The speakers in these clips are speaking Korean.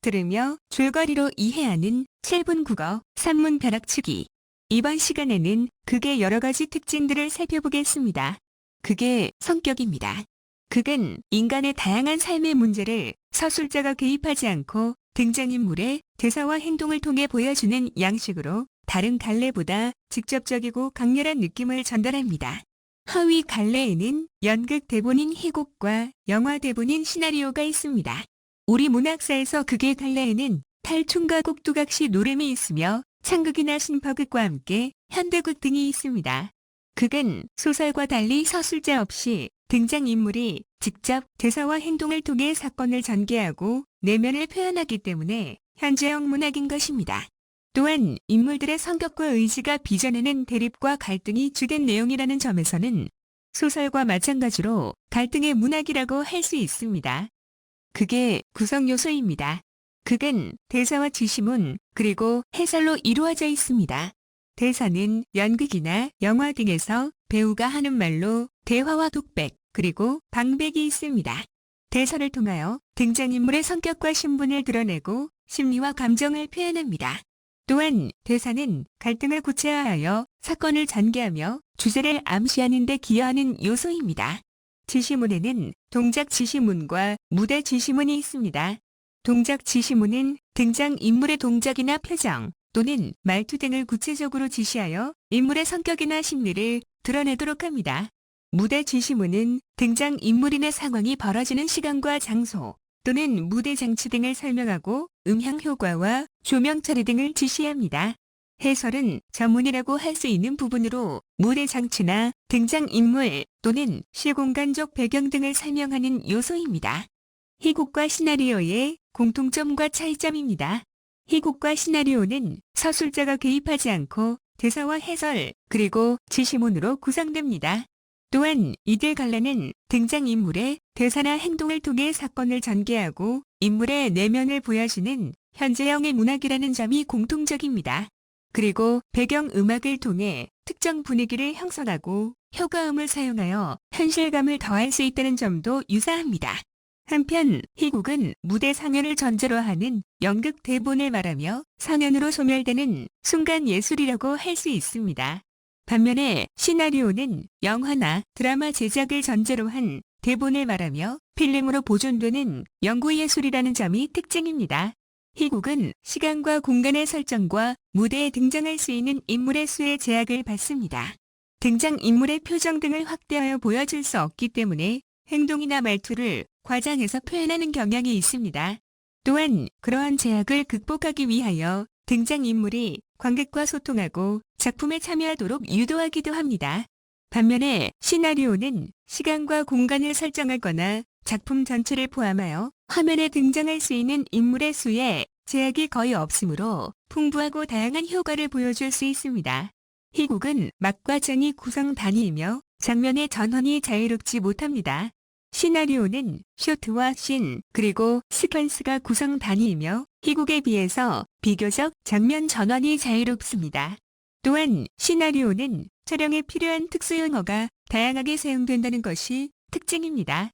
들으며 줄거리로 이해하는 7분 국어 산문 벼락치기. 이번 시간에는 극의 여러 가지 특징들을 살펴보겠습니다. 극의 성격입니다. 극은 인간의 다양한 삶의 문제를 서술자가 개입하지 않고 등장인물의 대사와 행동을 통해 보여주는 양식으로 다른 갈래보다 직접적이고 강렬한 느낌을 전달합니다. 하위 갈래에는 연극 대본인 희곡과 영화 대본인 시나리오가 있습니다. 우리 문학사에서 극의 갈래에는 탈춤과 곡두각시 노름이 있으며 창극이나 신파극과 함께 현대극 등이 있습니다. 극은 소설과 달리 서술자 없이 등장인물이 직접 대사와 행동을 통해 사건을 전개하고 내면을 표현하기 때문에 현재형 문학인 것입니다. 또한 인물들의 성격과 의지가 빚어내는 대립과 갈등이 주된 내용이라는 점에서는 소설과 마찬가지로 갈등의 문학이라고 할 수 있습니다. 극의 구성 요소입니다. 극은 대사와 지시문, 그리고 해설로 이루어져 있습니다. 대사는 연극이나 영화 등에서 배우가 하는 말로 대화와 독백, 그리고 방백이 있습니다. 대사를 통하여 등장인물의 성격과 신분을 드러내고 심리와 감정을 표현합니다. 또한 대사는 갈등을 구체화하여 사건을 전개하며 주제를 암시하는 데 기여하는 요소입니다. 지시문에는 동작 지시문과 무대 지시문이 있습니다. 동작 지시문은 등장인물의 동작이나 표정 또는 말투 등을 구체적으로 지시하여 인물의 성격이나 심리를 드러내도록 합니다. 무대 지시문은 등장인물이나 상황이 벌어지는 시간과 장소 또는 무대 장치 등을 설명하고 음향 효과와 조명 처리 등을 지시합니다. 해설은 전문이라고 할 수 있는 부분으로 무대 장치나 등장인물 또는 시공간적 배경 등을 설명하는 요소입니다. 희곡과 시나리오의 공통점과 차이점입니다. 희곡과 시나리오는 서술자가 개입하지 않고 대사와 해설, 그리고 지시문으로 구성됩니다. 또한 이들 갈래는 등장인물의 대사나 행동을 통해 사건을 전개하고 인물의 내면을 보여주는 현재형의 문학이라는 점이 공통적입니다. 그리고 배경음악을 통해 특정 분위기를 형성하고 효과음을 사용하여 현실감을 더할 수 있다는 점도 유사합니다. 한편 희곡은 무대 상연을 전제로 하는 연극 대본을 말하며 상연으로 소멸되는 순간 예술이라고 할 수 있습니다. 반면에 시나리오는 영화나 드라마 제작을 전제로 한 대본을 말하며 필름으로 보존되는 연구예술이라는 점이 특징입니다. 희곡은 시간과 공간의 설정과 무대에 등장할 수 있는 인물의 수의 제약을 받습니다. 등장인물의 표정 등을 확대하여 보여줄 수 없기 때문에 행동이나 말투를 과장해서 표현하는 경향이 있습니다. 또한 그러한 제약을 극복하기 위하여 등장인물이 관객과 소통하고 작품에 참여하도록 유도하기도 합니다. 반면에 시나리오는 시간과 공간을 설정하거나 작품 전체를 포함하여 화면에 등장할 수 있는 인물의 수에 제약이 거의 없으므로 풍부하고 다양한 효과를 보여줄 수 있습니다. 희곡은 막과 장이 구성 단위이며 장면의 전환이 자유롭지 못합니다. 시나리오는 쇼트와 씬, 그리고 시퀀스가 구성 단위이며 희곡에 비해서 비교적 장면 전환이 자유롭습니다. 또한 시나리오는 촬영에 필요한 특수 용어가 다양하게 사용된다는 것이 특징입니다.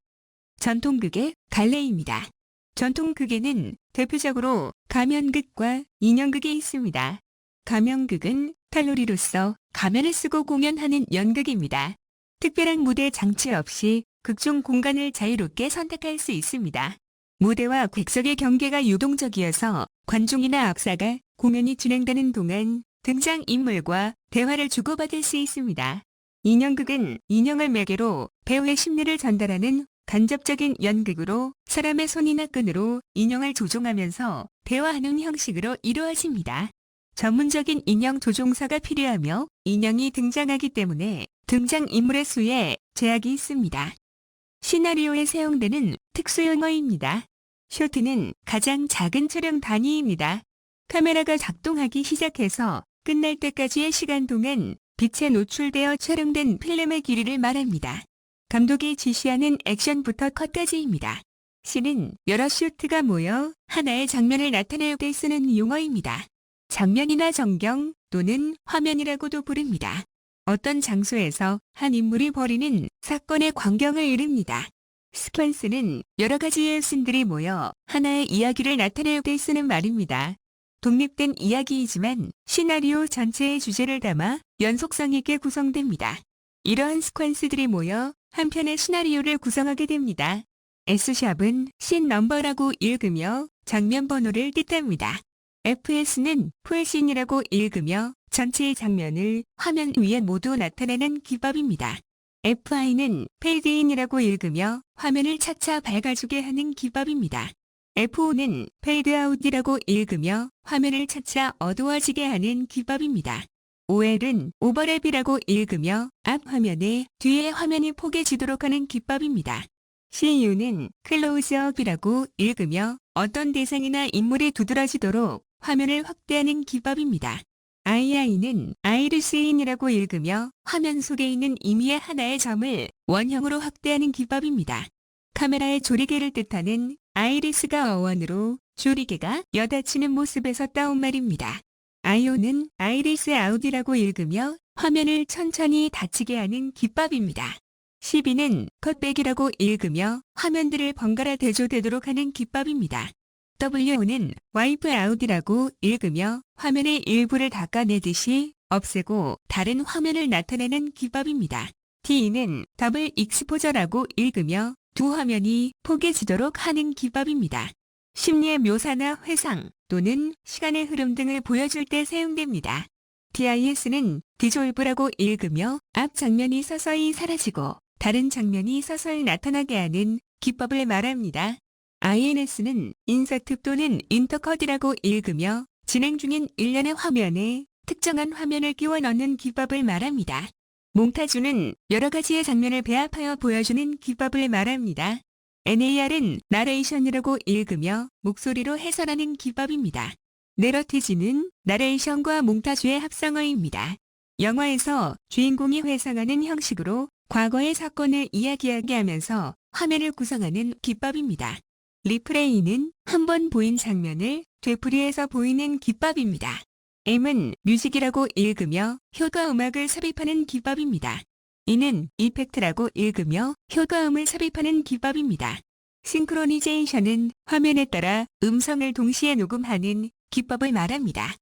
전통극의 갈래입니다. 전통극에는 대표적으로 가면극과 인형극이 있습니다. 가면극은 탈놀이로서 가면을 쓰고 공연하는 연극입니다. 특별한 무대 장치 없이 극중 공간을 자유롭게 선택할 수 있습니다. 무대와 객석의 경계가 유동적이어서 관중이나 악사가 공연이 진행되는 동안 등장인물과 대화를 주고받을 수 있습니다. 인형극은 인형을 매개로 배우의 심리를 전달하는 간접적인 연극으로 사람의 손이나 끈으로 인형을 조종하면서 대화하는 형식으로 이루어집니다. 전문적인 인형 조종사가 필요하며 인형이 등장하기 때문에 등장인물의 수에 제약이 있습니다. 시나리오에 사용되는 특수용어입니다. 쇼트는 가장 작은 촬영 단위입니다. 카메라가 작동하기 시작해서 끝날 때까지의 시간 동안 빛에 노출되어 촬영된 필름의 길이를 말합니다. 감독이 지시하는 액션부터 컷까지입니다. 씬은 여러 쇼트가 모여 하나의 장면을 나타낼 때 쓰는 용어입니다. 장면이나 전경 또는 화면이라고도 부릅니다. 어떤 장소에서 한 인물이 벌이는 사건의 광경을 이릅니다. 스퀀스는 여러 가지의 씬들이 모여 하나의 이야기를 나타낼 때 쓰는 말입니다. 독립된 이야기이지만 시나리오 전체의 주제를 담아 연속성 있게 구성됩니다. 이러한 스퀀스들이 모여 한 편의 시나리오를 구성하게 됩니다. S샵은 씬 넘버라고 읽으며 장면 번호를 뜻합니다. FS는 풀씬이라고 읽으며 전체의 장면을 화면 위에 모두 나타내는 기법입니다. FI는 페이드인이라고 읽으며 화면을 차차 밝아지게 하는 기법입니다. FO는 페이드아웃이라고 읽으며 화면을 차차 어두워지게 하는 기법입니다. OL은 오버랩이라고 읽으며 앞 화면에 뒤에 화면이 포개지도록 하는 기법입니다. CU는 클로즈업이라고 읽으며 어떤 대상이나 인물이 두드러지도록 화면을 확대하는 기법입니다. II는 아이리스인이라고 읽으며 화면 속에 있는 임의의 하나의 점을 원형으로 확대하는 기법입니다. 카메라의 조리개를 뜻하는 아이리스가 어원으로 조리개가 여닫히는 모습에서 따온 말입니다. IO는 아이리스 아웃이라고 읽으며 화면을 천천히 닫히게 하는 기법입니다. CB는 컷백이라고 읽으며 화면들을 번갈아 대조되도록 하는 기법입니다. WO는 와이프 아웃이라고 읽으며 화면의 일부를 닦아내듯이 없애고 다른 화면을 나타내는 기법입니다. T는 더블 익스포저라고 읽으며 두 화면이 포개지도록 하는 기법입니다. 심리의 묘사나 회상 또는 시간의 흐름 등을 보여줄 때 사용됩니다. DIS는 디졸브라고 읽으며 앞 장면이 서서히 사라지고 다른 장면이 서서히 나타나게 하는 기법을 말합니다. INS는 인서트 또는 인터컷이라고 읽으며 진행 중인 일련의 화면에 특정한 화면을 끼워 넣는 기법을 말합니다. 몽타주는 여러 가지의 장면을 배합하여 보여주는 기법을 말합니다. NAR은 나레이션이라고 읽으며 목소리로 해설하는 기법입니다. 내러티지는 나레이션과 몽타주의 합성어입니다. 영화에서 주인공이 회상하는 형식으로 과거의 사건을 이야기하게 하면서 화면을 구성하는 기법입니다. 리프레이는 한 번 보인 장면을 되풀이해서 보이는 기법입니다. M은 뮤직이라고 읽으며 효과 음악을 삽입하는 기법입니다. E는 이펙트라고 읽으며 효과음을 삽입하는 기법입니다. 싱크로니제이션은 화면에 따라 음성을 동시에 녹음하는 기법을 말합니다.